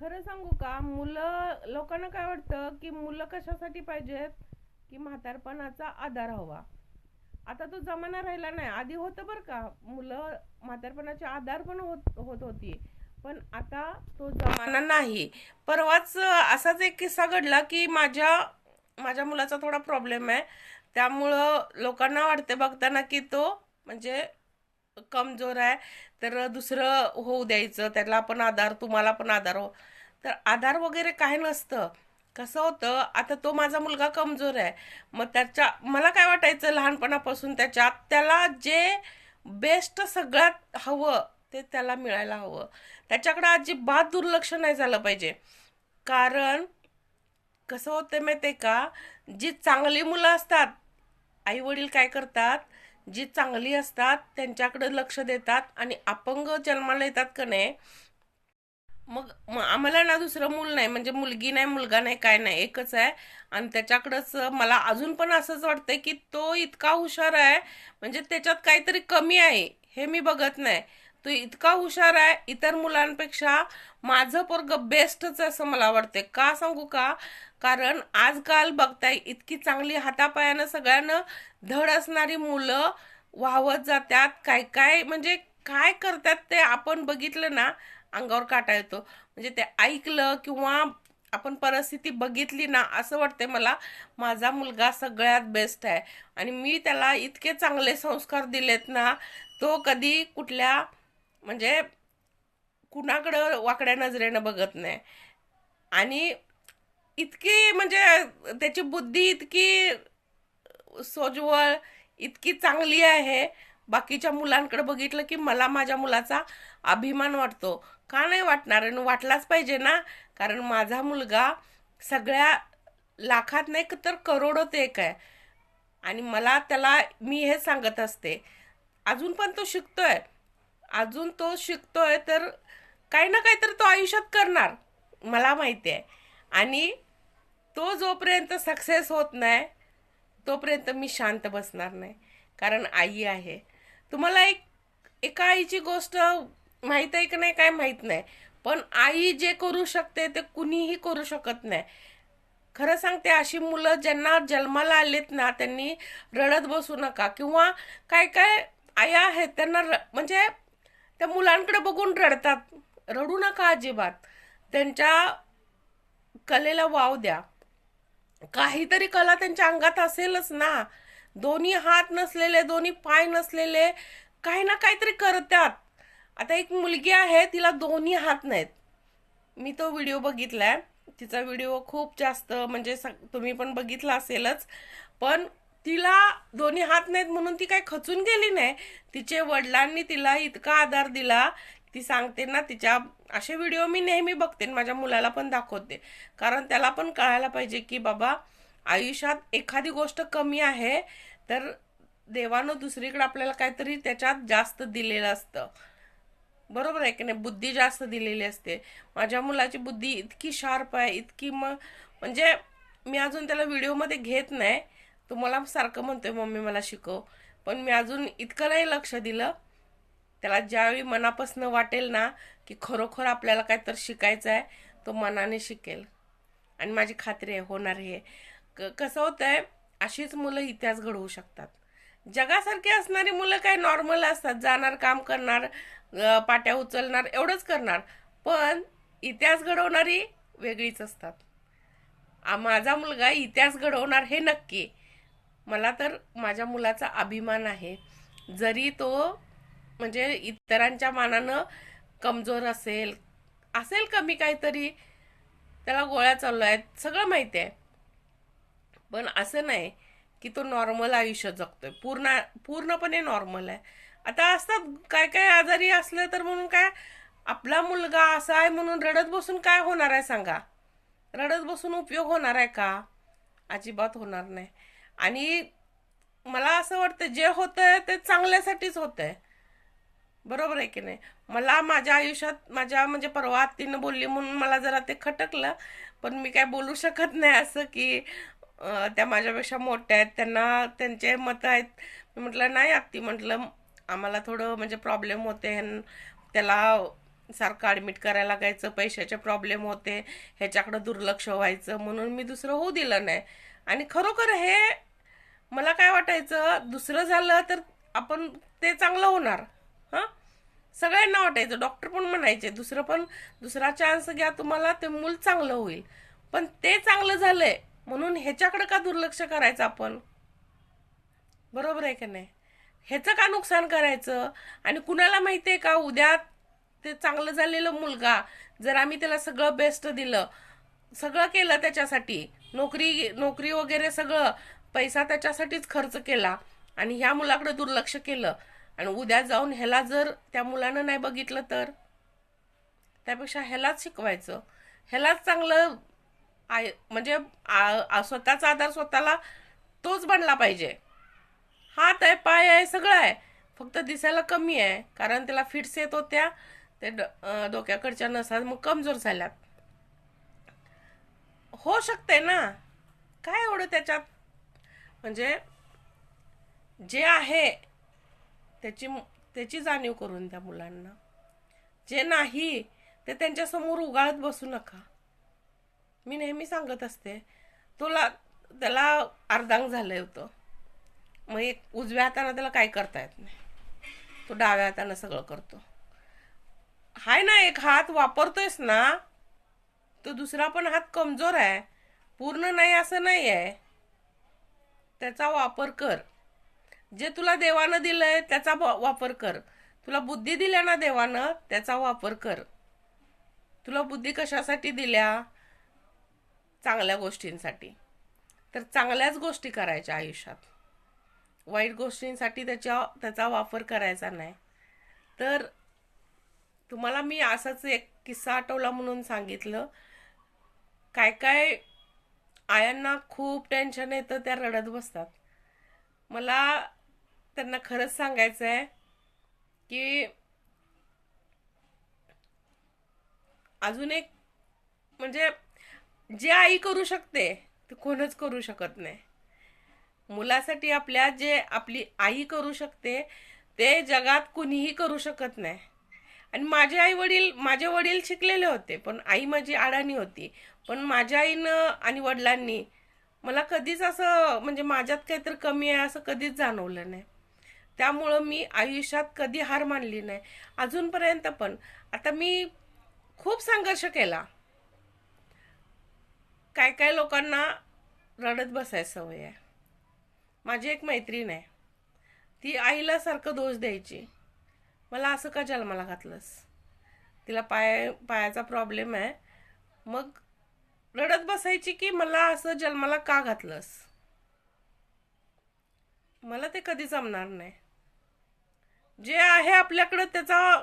खरं सांगू का, मुलं लोकांना काय वाटतं की मुलं कशासाठी पाहिजेत, की म्हातारपणाचा आधार हवा. आता तो जमाना राहिला नाही. आधी होतं बरं का, मुलं म्हातारपणाचे आधार पण होत होत होती. पण आता तो जमाना नाही. परवाच असाच एक किस्सा घडला की माझ्या मुलाचा थोडा प्रॉब्लेम आहे. त्यामुळं लोकांना वाटते बघताना की तो म्हणजे कमजोर आहे, तर दुसरं होऊ द्यायचं, त्याला पण आधार, तुम्हाला पण आधार हो. तर आधार वगैरे काय नसतं. कसं होतं, आता तो माझा मुलगा कमजोर आहे. मग मला काय वाटायचं लहानपणापासून, त्याला जे बेस्ट सगळ्यात हवं ते त्याला मिळायला हवं. त्याच्याकडे अजिबात दुर्लक्ष नाही झालं पाहिजे. कारण कसं होतं माहितीये का, जी चांगली मुलं असतात, आई वडील काय करतात, जी चांगली असतात त्यांच्याकडे लक्ष देतात, आणि अपंग जन्माला येतात का नाही, मग आम्हाला ना दुसरं मूल नाही, म्हणजे मुलगी नाही, मुलगा नाही, काय नाही, एकच आहे. आणि त्याच्याकडंच मला अजून पण असंच वाटतंय की तो इतका हुशार आहे, म्हणजे त्याच्यात काहीतरी कमी आहे हे मी बघत नाही. तो इतका हुशार आहे इतर मुलांपेक्षा. माझं पोरग बेस्टच आहे असं मला वाटते. का सांगू का, कारण आजकाल बघताय इतकी चांगली हातापायानं सगळ्यांना धड असणारी मुलं वाहवत जातात. काय काय म्हणजे काय करतात ते आपण बघितलं ना, अंगावर काटा येतो. म्हणजे ते ऐकलं किंवा आपण परिस्थिती बघितली ना, असं वाटतंय मला माझा मुलगा सगळ्यात बेस्ट आहे. आणि मी त्याला इतके चांगले संस्कार दिलेत ना, तो कधी कुठल्या म्हणजे कुणाकडं वाकड्या नजरेनं बघत नाही. आणि इतकी म्हणजे त्याची बुद्धी इतकी सोज्वळ, इतकी चांगली आहे. बाकीच्या मुलांकडे बघितलं की मला माझ्या मुलाचा अभिमान वाटतो. का नाही वाटणार, आणि वाटलाच पाहिजे ना. कारण माझा मुलगा सगळ्या लाखात नाही तर करोडोत एक आहे. आणि मी हे सांगत असते, अजून पण तो शिकतोय. अजून तो शिकतोय तर काही ना काहीतरी तो आयुष्यात करणार, मला माहिती आहे. आणि तो जोपर्यंत सक्सेस होत नाही तोपर्यंत मी शांत बसणार नाही. कारण आई आहे. तुम्हाला एका आईची गोष्ट माहित आहे की नाही काय माहित नाही, पण आई जे करू शकते ते कुणीही करू शकत नाही. खरं सांगते, अशी मुलं ज्यांना जन्माला आलेत ना, त्यांनी रडत बसू नका. किंवा काय काय आया आहेत त्यांना म्हणजे त्या मुलांकडे बघून रडतात. रडू नका अजिबात. त्यांच्या कलेला वाव द्या. काहीतरी कला त्यांच्या अंगात असेलच ना. दोन्ही हात नसलेले, दोन्ही पाय नसलेले काही ना काहीतरी करतात. आता एक मुलगी आहे, तिला दोन्ही हात नाहीत. मी तो व्हिडिओ बघितलाय. तिचा व्हिडिओ खूप जास्त म्हणजे तुम्ही पण बघितला असेलच. पण तिला दोन्ही हात नाहीत म्हणून ती काही खचून गेली नाही. तिचे वडिलांनी तिला इतका आधार दिला. ती सांगते ना, तिच्या असे व्हिडिओ मी नेहमी बघते, माझ्या मुलाला पण दाखवते. कारण त्याला पण कळायला पाहिजे की बाबा, आयुष्यात एखादी गोष्ट कमी आहे तर देवानं दुसरीकडे आपल्याला काहीतरी त्याच्यात जास्त दिलेलं असतं. बरोबर आहे की नाही, बुद्धी जास्त दिलेली असते. माझ्या मुलाची बुद्धी इतकी शार्प आहे, इतकी म्हणजे मी अजून त्याला व्हिडिओमध्ये घेत नाही. तो मला सारखं म्हणतोय मम्मी मला शिकव. पण मी अजून इतकं नाही लक्ष दिलं. त्याला ज्यावेळी मनापासून वाटेल ना की खरोखर आपल्याला काय तर शिकायचं आहे, तो मनाने शिकेल. आणि माझी खात्री आहे होणार. हे कसं होतंय, अशीच मुलं इतिहास घडवू शकतात. जगासारखी असणारी मुलं काय नॉर्मल असतात, जाणार, काम करणार, पाट्या उचलणार, एवढंच करणार. पण इतिहास घडवणारी वेगळीच असतात. माझा मुलगा इतिहास घडवणार हे नक्की. मला तर माझ्या मुलाचा अभिमान आहे. जरी तो म्हणजे इतरांच्या मानानं कमजोर असेल, असेल कमी काहीतरी, त्याला गोळ्या चालू आहेत, सगळं माहिती आहे. पण असं नाही की तो नॉर्मल आयुष्य जगतोय, पूर्णपणे नॉर्मल आहे. आता असतात काय काय आजारी असलं तर म्हणून काय, आपला मुलगा असा आहे म्हणून रडत बसून काय होणार आहे सांगा. रडत बसून उपयोग होणार आहे का? अजिबात होणार नाही. आणि मला असं वाटतं जे होतंय ते चांगल्यासाठीच होतंय. बरोबर आहे की नाही. मला माझ्या आयुष्यात माझ्या म्हणजे परवा आत्तीनं बोलली म्हणून मला जरा ते खटकलं. पण मी काय बोलू शकत नाही असं की त्या माझ्यापेक्षा मोठ्या आहेत, त्यांना त्यांचे मत आहेत. मी म्हटलं नाही आत्ती, म्हटलं आम्हाला थोडं म्हणजे प्रॉब्लेम होते त्याला, सारखं ॲडमिट करायला लागायचं, पैशाचे प्रॉब्लेम होते, ह्याच्याकडे दुर्लक्ष व्हायचं, म्हणून मी दुसरं होऊ दिलं नाही. आणि खरोखर हे मला काय वाटायचं, दुसरं झालं तर आपण ते चांगलं होणार. हां, सगळ्यांना वाटायचं, डॉक्टर पण म्हणायचे दुसरा चान्स घ्या, तुम्हाला ते मूल चांगलं होईल. पण ते चांगलं झालंय म्हणून ह्याच्याकडे का दुर्लक्ष करायचं आपण? बरोबर आहे का नाही? ह्याचं का नुकसान करायचं? आणि कुणाला माहितीये का, उद्या ते चांगलं झालेलं मुलगा, जर आम्ही त्याला सगळं बेस्ट दिलं, सगळं केलं त्याच्यासाठी, नोकरी नोकरी वगैरे सगळं, पैसा त्याच्यासाठीच खर्च केला, आणि ह्या मुलाकडे दुर्लक्ष केलं, आणि उद्या जाऊन ह्याला जर त्या मुलानं नाही बघितलं तर? त्यापेक्षा ह्यालाच शिकवायचं, ह्यालाच चांगलं म्हणजे स्वतःचा आधार स्वतःला तोच बनला पाहिजे. हात आहे, पाय आहे, सगळं आहे, फक्त दिसायला कमी आहे कारण त्याला फिट्स येत होत्या, ते डोक्याकडच्या नसा मग कमजोर झाल्यात. होऊ शकते ना, काय एवढं त्याच्यात? म्हणजे जे आहे त्याची त्याची जाणीव करून त्या मुलांना, जे नाही ते त्यांच्या समोर उगाळत बसू नका. मी नेहमी सांगत असते, तुला त्याला अर्धांग झालंय होतं, मग एक उजव्या हाताने त्याला काय करता येत नाही, तो डाव्या हाताने सगळं करतो. हाय ना, एक हात वापरतोयस ना, तो दुसरा पण हात कमजोर आहे, पूर्ण नाही असं नाही आहे, त्याचा वापर कर. जे तुला देवानं दिलंय त्याचा वापर कर. तुला बुद्धी दिल्या ना देवानं, त्याचा वापर कर. तुला बुद्धी कशासाठी दिल्या? चांगल्या गोष्टींसाठी. तर चांगल्याच गोष्टी करायच्या आयुष्यात, वाईट गोष्टींसाठी त्याचा वापर करायचा नाही. तर तुम्हाला मी असाच एक किस्सा आठवला म्हणून सांगितलं. काय काय आयांना खूप टेन्शन येतं, त्या रडत बसतात. मला त्यांना खरंच सांगायचं आहे की अजून एक, म्हणजे जे आई करू शकते ते कोणच करू शकत नाही. मुलासाठी आपल्या जे आपली आई करू शकते ते जगात कुणीही करू शकत नाही. आणि माझे वडील शिकलेले होते, पण आई माझी अडाणी होती. पण माझ्या आईनं आणि वडिलांनी मला कधीच असं, म्हणजे माझ्यात काहीतरी कमी आहे असं कधीच जाणवलं नाही. त्यामुळं मी आयुष्यात कधी हार मानली नाही अजूनपर्यंत. पण आता मी खूप संघर्ष केला. काय काय लोकांना रडत बसायची सवय आहे. माझी एक मैत्रीण आहे, ती आईला सारखं दोष द्यायची, मला असं का जन्माला घातलंस, तिला पायाचा प्रॉब्लेम आहे, मग रडत बसायची की मला असं जन्माला का घातलंस. मला ते कधी जमणार नाही. जे आहे आपल्याकडं त्याचा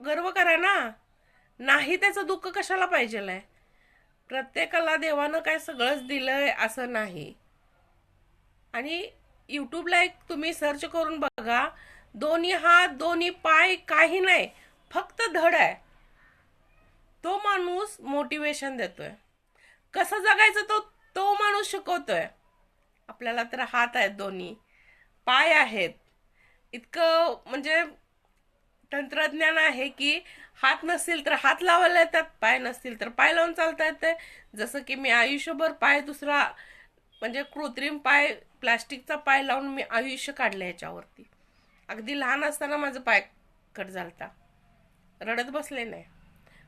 गर्व करा ना, नाही त्याचं दुःख कशाला पाहिजेल. प्रत्येकाला देवानं काय सगळंच दिलंय असं नाही. आणि यूट्यूबला एक तुम्ही सर्च करून बघा, दोन्ही हात दोन्ही पाय काही नाही, फक्त धड आहे. तो माणूस मोटिवेशन देतोय, कसं जगायचं तो तो माणूस शिकवतोय आपल्याला. तर हात आहेत, दोन्ही पाय आहेत, इतकं म्हणजे तंत्रज्ञान आहे की हात नसतील तर हात लावायला येतात, पाय नसतील तर पाय लावून चालता येते. जसं की मी आयुष्यभर पाय दुसरा, म्हणजे कृत्रिम पाय, प्लास्टिकचा पाय लावून मी आयुष्य काढलं याच्यावरती. अगदी लहान असताना माझं पाय कट झालता, रडत बसले नाही.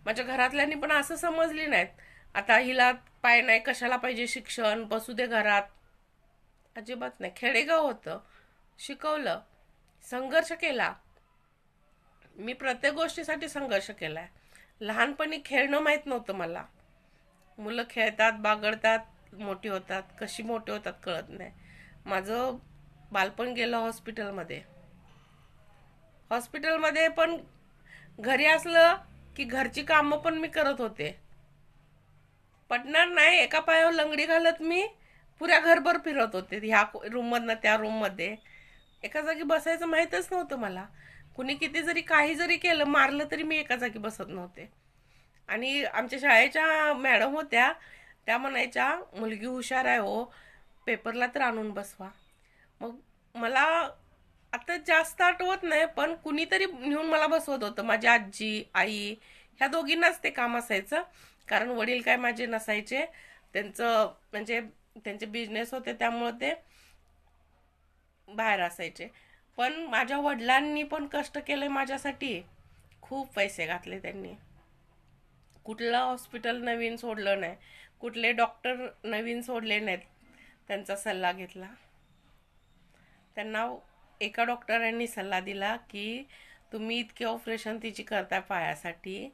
माझ्या घरातल्यांनी पण असं समजली नाहीत, आता हिला पाय नाही कशाला पाहिजे, शिक्षण बसू दे घरात. अजिबात नाही. खेडेगाव होतं, शिकवलं, संघर्ष केला. मी प्रत्येक गोष्टीसाठी संघर्ष केलाय. लहानपणी खेळणं माहित नव्हतं मला. मुलं खेळतात, बागडतात, मोठी होतात, कशी मोठी होतात कळत नाही. माझं बालपण गेलं हॉस्पिटलमध्ये. हॉस्पिटलमध्ये पण घरी असलं की घरची कामं पण मी करत होते. पटणार नाही, एका पायावर लंगडी घालत मी पुऱ्या घरभर फिरत होते, ह्या रूम मधनं त्या रूम मध्ये. एका जागी बसायचं माहीतच नव्हतं मला. कुणी किती जरी काही जरी केलं, मारलं तरी मी एका जागी बसत नव्हते. आणि आमच्या शाळेच्या मॅडम होत्या, त्या म्हणायच्या मुलगी हुशार आहे हो, पेपरला तर आणून बसवा. मग मला आता जास्त आठवत नाही, पण कुणीतरी नेऊन मला बसवत होतं. माझी आजी, आई ह्या दोघींनाच ते काम असायचं. कारण वडील काय माझे नसायचे. त्यांचं म्हणजे त्यांचे बिझनेस होते, त्यामुळे ते बाहेर असायचे. पण माझ्या वडिलांनी पण कष्ट केले माझ्यासाठी. खूप पैसे घातले त्यांनी. कुठलं हॉस्पिटल नवीन सोडलं नाही, कुठले डॉक्टर नवीन सोडले नाहीत त्यांचा सल्ला घेतला. त्यांना एका डॉक्टरांनी सल्ला दिला की तुम्ही इतके ऑपरेशन तिची करताय पायासाठी,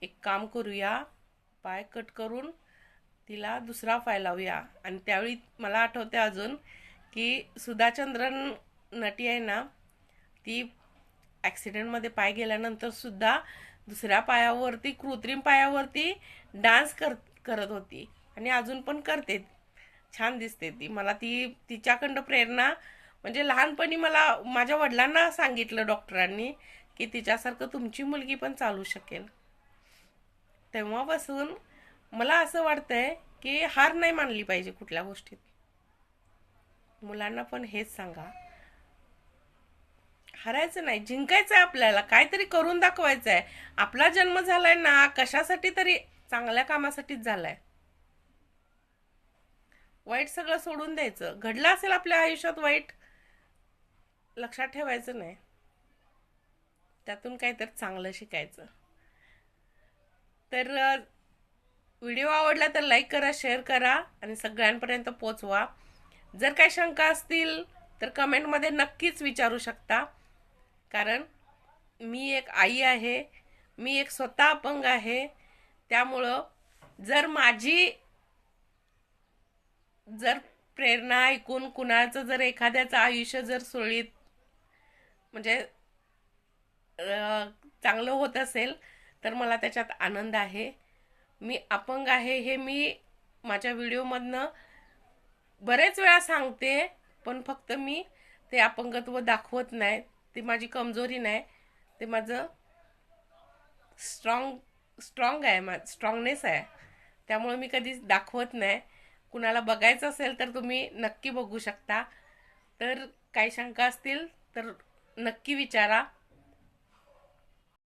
एक काम करूया, पाय कट करून तिला दुसरा पाय लावूया. आणि त्यावेळी मला आठवते अजून की सुधाचंद्रन नटी आहे ना, ती ॲक्सिडेंटमध्ये पाय गेल्यानंतर सुद्धा दुसऱ्या पायावरती, कृत्रिम पायावरती डान्स करत होती आणि अजून पण करते. छान दिसते ती. मला तिच्याकडं प्रेरणा, म्हणजे लहानपणी मला माझ्या वडिलांना सांगितलं डॉक्टरांनी की तिच्यासारखं तुमची मुलगी पण चालू शकेल. तेव्हापासून मला असं वाटतंय की हार नाही मानली पाहिजे कुठल्या गोष्टीत. मुलांना पण हेच सांगा, हरायचं नाही, जिंकायचं आहे, आपल्याला काहीतरी करून दाखवायचं आहे. आपला जन्म झालाय ना कशासाठी तरी, चांगल्या कामासाठीच झालाय. वाईट सगळं सोडून द्यायचं. घडलं असेल आपल्या आयुष्यात वाईट, लक्षात ठेवायचं नाही, त्यातून काहीतरी चांगलं शिकायचं. तर व्हिडिओ आवडला तर लाईक करा, शेअर करा आणि सगळ्यांपर्यंत पोचवा. जर काही शंका असतील तर कमेंटमध्ये नक्कीच विचारू शकता. कारण मी एक आई आहे, मी एक स्वतः अपंग आहे. त्यामुळं जर प्रेरणा ऐकून कुणाचं जर एखाद्याचं आयुष्य जर सुरळीत म्हणजे चांगलं होत असेल तर मला त्याच्यात आनंद आहे. मी अपंग आहे हे मी माझ्या व्हिडिओमधनं बरेच वेळा सांगते, पण फक्त मी ते अपंगत्व दाखवत नाही. ती माझी कमजोरी नाही, ते माझं स्ट्रॉंग आहे, स्ट्रॉंगनेस आहे. त्यामुळे मी कधीच दाखवत नाही. कुणाला बघायचं असेल तर तुम्ही नक्की बघू शकता. तर काही शंका असतील तर नक्की विचारा.